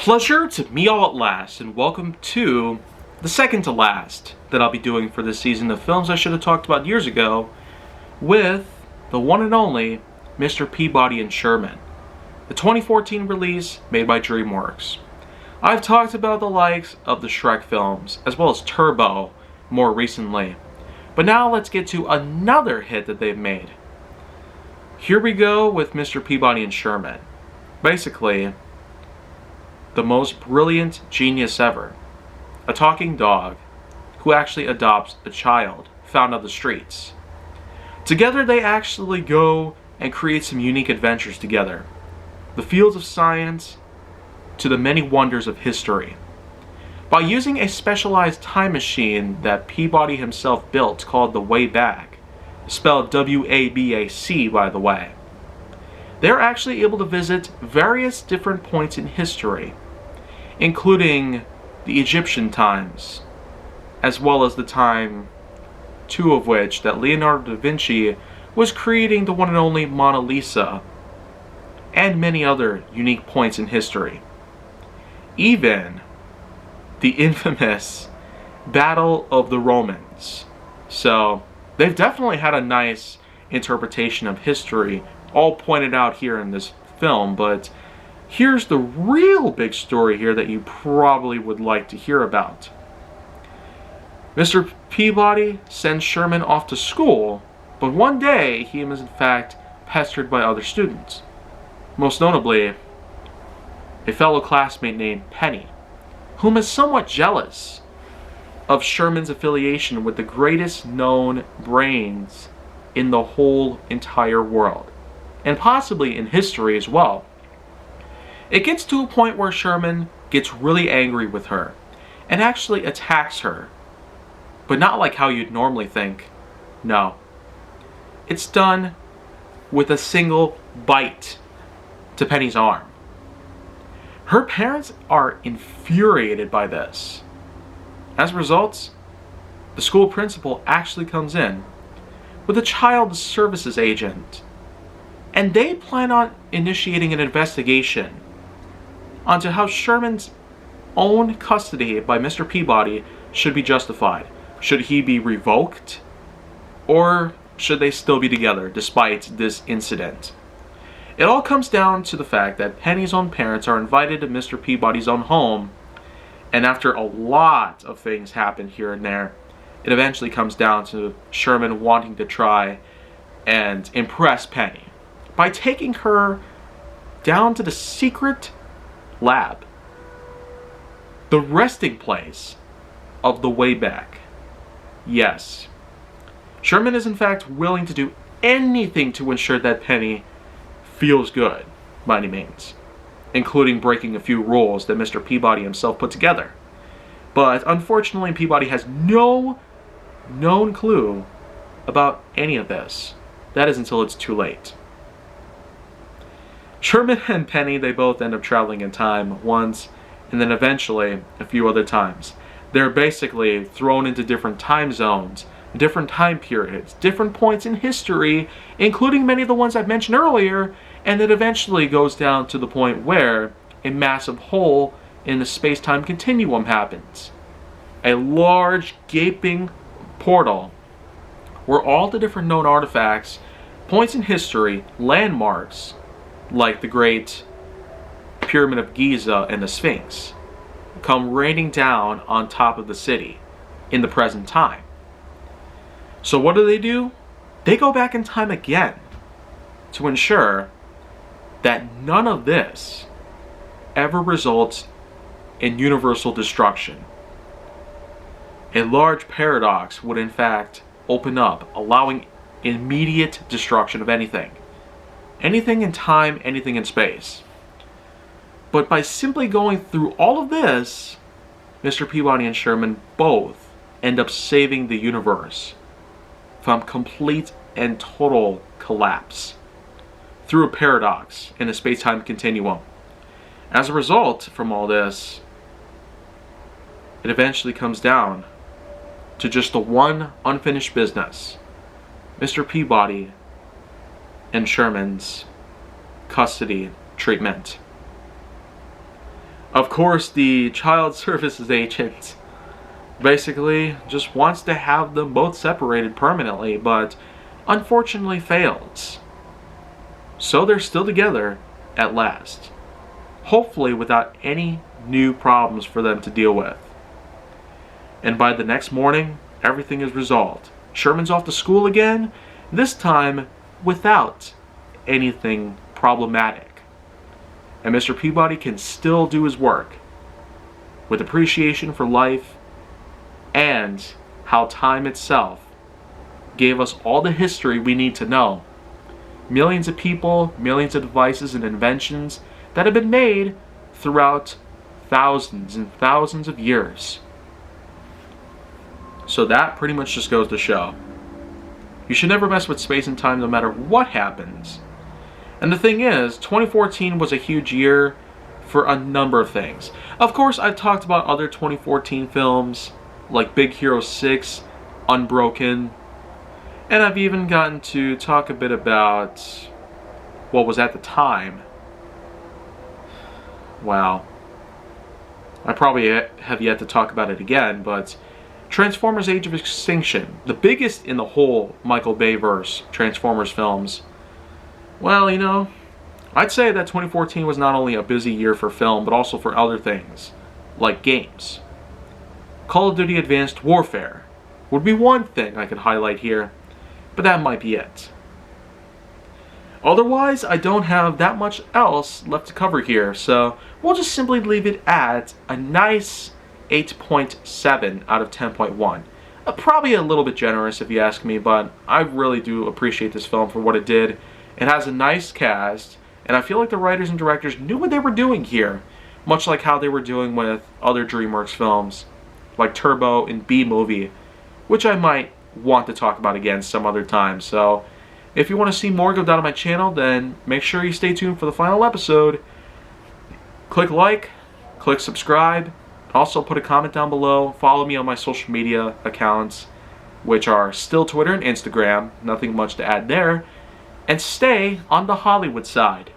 pleasure to meet y'all at last, and welcome to the second to last that I'll be doing for this season of films I should have talked about years ago with the one and only Mr. Peabody and Sherman, the 2014 release made by DreamWorks. I've talked about the likes of the Shrek films, as well as Turbo more recently, but now let's get to another hit that they've made. Here we go with Mr. Peabody and Sherman. Basically, the most brilliant genius ever. A talking dog who actually adopts a child found on the streets. Together they actually go and create some unique adventures together. The fields of science to the many wonders of history. By using a specialized time machine that Peabody himself built called the Wayback, spelled W-A-B-A-C by the way, they're actually able to visit various different points in history, including the Egyptian times, as well as the time, two of which, that Leonardo da Vinci was creating the one and only Mona Lisa, and many other unique points in history. Even the infamous Battle of the Romans. So, they've definitely had a nice interpretation of history, all pointed out here in this film, but here's the real big story here that you probably would like to hear about. Mr. Peabody sends Sherman off to school, but one day he is in fact pestered by other students. Most notably, a fellow classmate named Penny, whom is somewhat jealous of Sherman's affiliation with the greatest known brains in the whole entire world, and possibly in history as well. It gets to a point where Sherman gets really angry with her and actually attacks her, but not like how you'd normally think. No. It's done with a single bite to Penny's arm. Her parents are infuriated by this. As a result, the school principal actually comes in with a child services agent, and they plan on initiating an investigation onto how Sherman's own custody by Mr. Peabody should be justified. Should he be revoked, or should they still be together despite this incident? It all comes down to the fact that Penny's own parents are invited to Mr. Peabody's own home, and after a lot of things happen here and there, it eventually comes down to Sherman wanting to try and impress Penny by taking her down to the secret lab, the resting place of the Wayback. Yes, Sherman is in fact willing to do anything to ensure that Penny feels good by any means, including breaking a few rules that Mr. Peabody himself put together. But unfortunately, Peabody has no known clue about any of this. That is until it's too late. Sherman and Penny, they both end up traveling in time once, and then eventually a few other times. They're basically thrown into different time zones, different time periods, different points in history, including many of the ones I've mentioned earlier, and it eventually goes down to the point where a massive hole in the space-time continuum happens. A large, gaping portal where all the different known artifacts, points in history, landmarks, like the Great Pyramid of Giza and the Sphinx, come raining down on top of the city in the present time. So what do? They go back in time again to ensure that none of this ever results in universal destruction. A large paradox would in fact open up, allowing immediate destruction of anything. Anything in time, anything in space. But by simply going through all of this, Mr. Peabody and Sherman both end up saving the universe from complete and total collapse through a paradox in a space-time continuum. As a result from all this, it eventually comes down to just the one unfinished business: Mr. Peabody and Sherman's custody treatment. Of course, the child services agent basically just wants to have them both separated permanently, but unfortunately fails. So they're still together at last, hopefully without any new problems for them to deal with. And by the next morning, everything is resolved. Sherman's off to school again, this time without anything problematic. And Mr. Peabody can still do his work with appreciation for life and how time itself gave us all the history we need to know. Millions of people, millions of devices and inventions that have been made throughout thousands and thousands of years. So that pretty much just goes to show. You should never mess with space and time no matter what happens. And the thing is, 2014 was a huge year for a number of things. Of course, I've talked about other 2014 films like Big Hero 6, Unbroken, and I've even gotten to talk a bit about what was at the time. Wow. I probably have yet to talk about it again, but Transformers Age of Extinction, the biggest in the whole Michael Bay-verse Transformers films. Well, you know, I'd say that 2014 was not only a busy year for film, but also for other things, like games. Call of Duty Advanced Warfare would be one thing I could highlight here, but that might be it. Otherwise, I don't have that much else left to cover here, so we'll just simply leave it at a nice 8.7 out of 10.1. Probably a little bit generous if you ask me, but I really do appreciate this film for what it did. It has a nice cast, and I feel like the writers and directors knew what they were doing here, much like how they were doing with other DreamWorks films, like Turbo and B-Movie, which I might want to talk about again some other time. So if you want to see more go down on my channel, then make sure you stay tuned for the final episode. Click like, click subscribe, also put a comment down below, follow me on my social media accounts, which are still Twitter and Instagram, nothing much to add there, and stay on the Hollywood side.